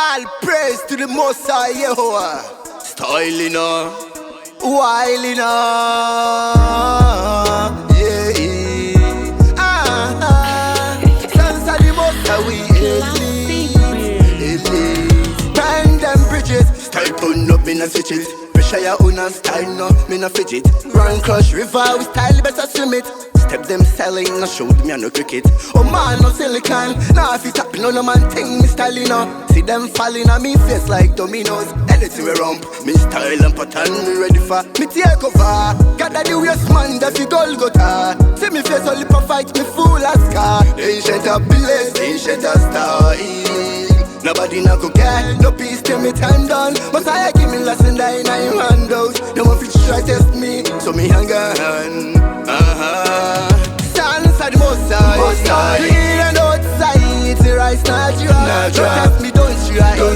All praise to the Most High Yehovah. Styling on, wilding on, yeah. Sons of the Most High, we elite. Burn them bridges, style turn up, me no switch it. Pressure your own and style, no, me no fidget. Run crush river, we style better swim it. Step them selling, no show me no cricket. Oh man, no silicon. Now if you tapping on no man thing, me styling up. See them falling on me face like dominoes. Anything we rump, me style and pattern, me ready for me take over. Gather the waste man, that fi Golgotha. See me face only for fight, me full as scar. Ancient of bliss, ancient of style. Nobody not go get no peace till me time done. But I give me lesson that in I'm handles. No one fit try test me, so me hang on. Stand inside the Most High. Clean and outside, it's the rice not dry. Don't test me, don't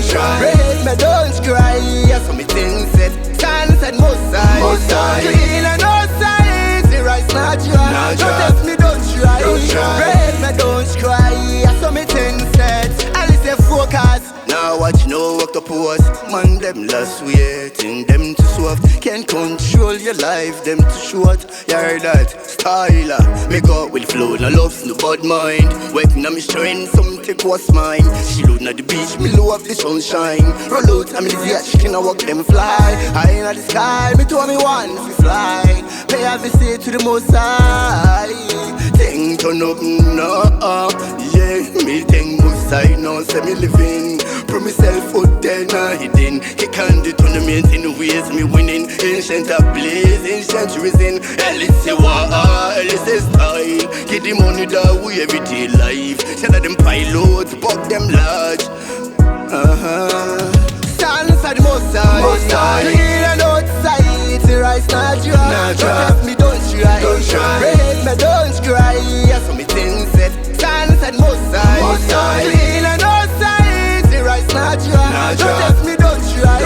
try. Raise me, don't cry. So me things said. Stand inside the Most High. Clean and outside, it's the rice not dry. Don't test me, don't try. Raise me, don't cry. So me things said. Focus. Now watch no walk the pose. Man them last waiting them too soft. Can't control your life, them too short. You heard that? Styler, me go with flow, no love, no bad mind. Waiting on me strength, something was mine. She load at the beach, me low up the sunshine. Roll out, I'm the yacht, she can walk them fly. High in the sky, me told me one to fly. Pay a visit to the Most High. Thing turn up, no, yeah, me think Most High, no, say me living. Pro myself out there, nah hidden. He can't do tournament in the ways me winning. Ancient of blaze, ancient risen. Elise war, Elise style. Get the money that we everyday life. Tell them pilots, buck them large. Stand inside the Most High. Clean and outside, it's the rice not dry. Don't test me, don't try. Raise me, don't cry. So me things said. Stand inside the Most High. Clean and outside, it's the rice not dry. Don't test me, don't try.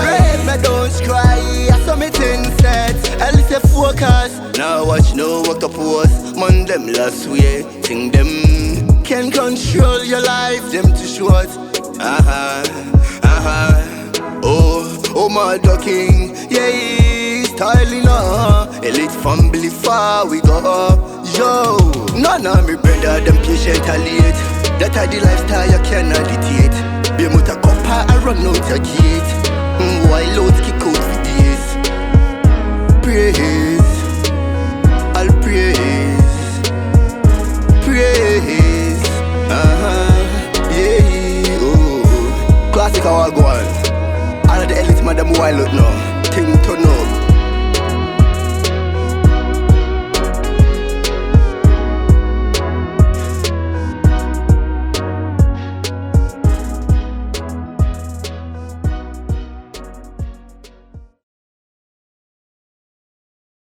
Raise me, don't cry. So me things said. At least you focus. Now watch no walk the pose. Man them last waiting them. Can't control your life, them too short. Oh my king, yeah, styling elite family far we go. Yo, none of me brother, them patient and late. That are the lifestyle you cannot dictate. Be muta compa and run out your gate. While loads kick out for days. Praise, I'll praise. Yeah, oh. Classic how I go on. All of the elite madam wild out now.